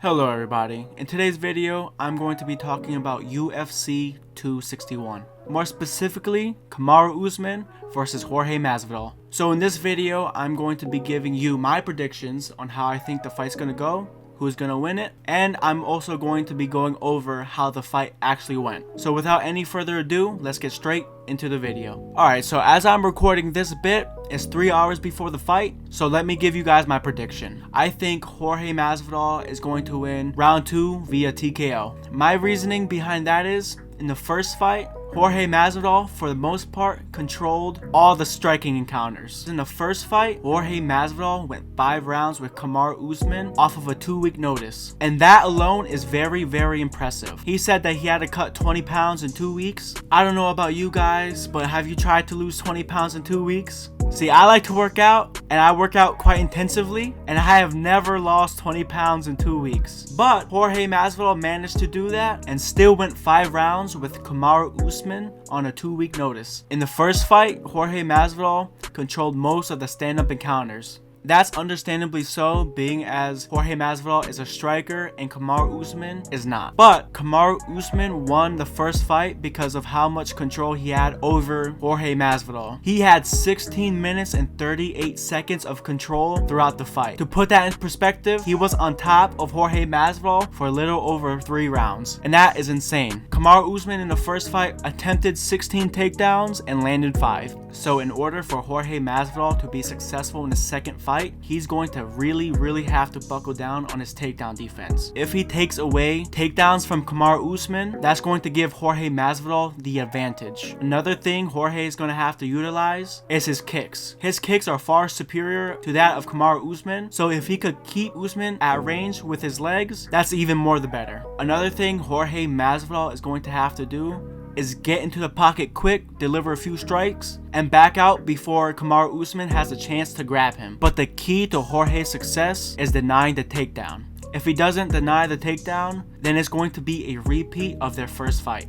Hello everybody, in today's video I'm going to be talking about UFC 261. More specifically, Kamaru Usman versus Jorge Masvidal. So in this video I'm going to be giving you my predictions on how I think the fight's gonna go, who's gonna win it, and I'm also going to be going over how the fight actually went. So without any further ado, let's get straight into the video. Alright, so as I'm recording this bit, it's 3 hours before the fight, so let me give you guys my prediction. I think Jorge Masvidal is going to win round 2 via TKO. My reasoning behind that is, in the first fight, Jorge Masvidal, for the most part, controlled all the striking encounters. In the first fight, Jorge Masvidal went 5 rounds with Kamaru Usman off of a 2-week notice. And that alone is very, very impressive. He said that he had to cut 20 pounds in 2 weeks. I don't know about you guys, but have you tried to lose 20 pounds in 2 weeks? See, I like to work out, and I work out quite intensively, and I have never lost 20 pounds in 2 weeks. But Jorge Masvidal managed to do that, and still went 5 rounds with Kamaru Usman on a 2-week notice. In the first fight, Jorge Masvidal controlled most of the stand-up encounters. That's understandably so, being as Jorge Masvidal is a striker and Kamaru Usman is not. But Kamaru Usman won the first fight because of how much control he had over Jorge Masvidal. He had 16 minutes and 38 seconds of control throughout the fight. To put that in perspective, he was on top of Jorge Masvidal for a little over 3 rounds. And that is insane. Kamaru Usman in the first fight attempted 16 takedowns and landed 5. So in order for Jorge Masvidal to be successful in the second fight, he's going to really have to buckle down on his takedown defense. If he takes away takedowns from Kamaru Usman, that's going to give Jorge Masvidal the advantage. Another thing Jorge is going to have to utilize is his kicks. His kicks are far superior to that of Kamaru Usman, so if he could keep Usman at range with his legs, that's even more the better. Another thing Jorge Masvidal is going to have to do is get into the pocket quick, deliver a few strikes, and back out before Kamaru Usman has a chance to grab him. But the key to Jorge's success is denying the takedown. If he doesn't deny the takedown, then it's going to be a repeat of their first fight.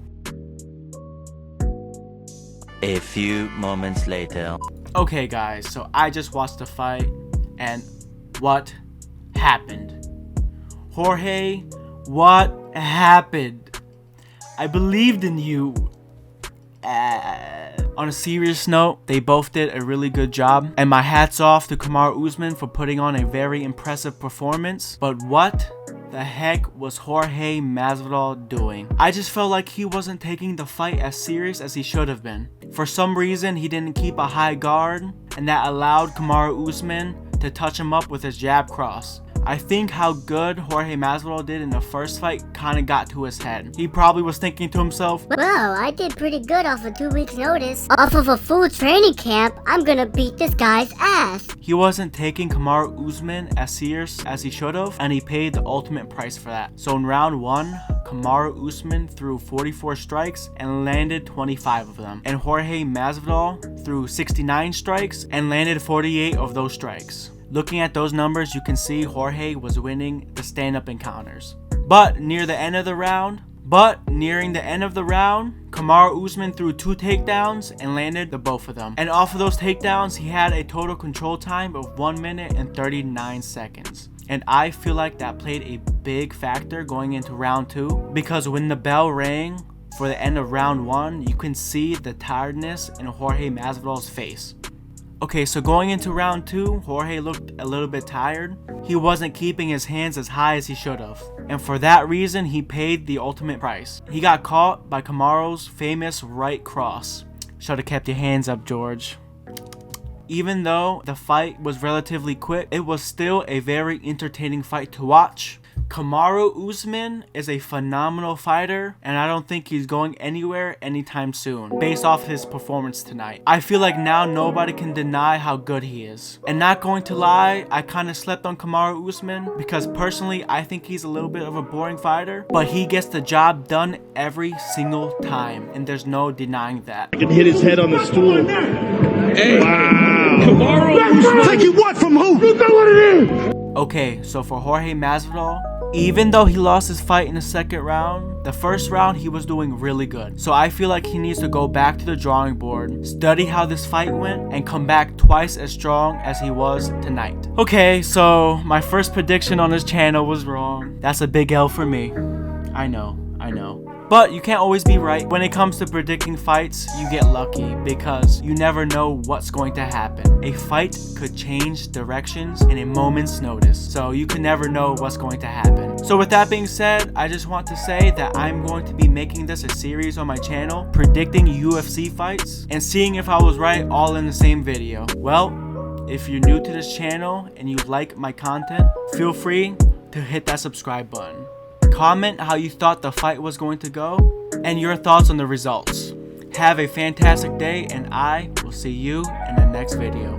A few moments later. Okay guys, so I just watched the fight, and what happened? Jorge, what happened? I believed in you. On a serious note, they both did a really good job, and my hat's off to Kamaru Usman for putting on a very impressive performance. But what the heck was Jorge Masvidal doing? I just felt like he wasn't taking the fight as serious as he should have been. For some reason, he didn't keep a high guard, and that allowed Kamaru Usman to touch him up with his jab cross. I think how good Jorge Masvidal did in the first fight kind of got to his head. He probably was thinking to himself, well, I did pretty good off of 2 weeks notice. Off of a full training camp, I'm gonna beat this guy's ass. He wasn't taking Kamaru Usman as serious as he should have, and he paid the ultimate price for that. So in round 1, Kamaru Usman threw 44 strikes and landed 25 of them. And Jorge Masvidal threw 69 strikes and landed 48 of those strikes. Looking at those numbers, you can see Jorge was winning the stand-up encounters. But nearing the end of the round, Kamaru Usman threw 2 takedowns and landed the both of them. And off of those takedowns, he had a total control time of 1 minute and 39 seconds. And I feel like that played a big factor going into round 2, because when the bell rang for the end of round 1, you can see the tiredness in Jorge Masvidal's face. Okay, so going into round 2, Jorge looked a little bit tired. He wasn't keeping his hands as high as he should have. And for that reason, he paid the ultimate price. He got caught by Kamaru's famous right cross. Should have kept your hands up, George. Even though the fight was relatively quick, it was still a very entertaining fight to watch. Kamaru Usman is a phenomenal fighter, and I don't think he's going anywhere anytime soon, based off his performance tonight. I feel like now nobody can deny how good he is. And not going to lie, I kind of slept on Kamaru Usman, because personally I think he's a little bit of a boring fighter, but he gets the job done every single time, and there's no denying that. I can hit his head on the stool. Hey, wow. Kamaru Usman. Taking what from who? You know what it is. Okay, so for Jorge Masvidal, Even though he lost his fight in the second round, the first round he was doing really good. So I feel like he needs to go back to the drawing board, study how this fight went, and come back twice as strong as he was tonight. Okay, so my first prediction on this channel was wrong. That's a big L for me. I know. But you can't always be right. When it comes to predicting fights, you get lucky because you never know what's going to happen. A fight could change directions in a moment's notice, so you can never know what's going to happen. So with that being said, I just want to say that I'm going to be making this a series on my channel, predicting UFC fights and seeing if I was right all in the same video. Well, if you're new to this channel and you like my content, feel free to hit that subscribe button. Comment how you thought the fight was going to go and your thoughts on the results. Have a fantastic day, and I will see you in the next video.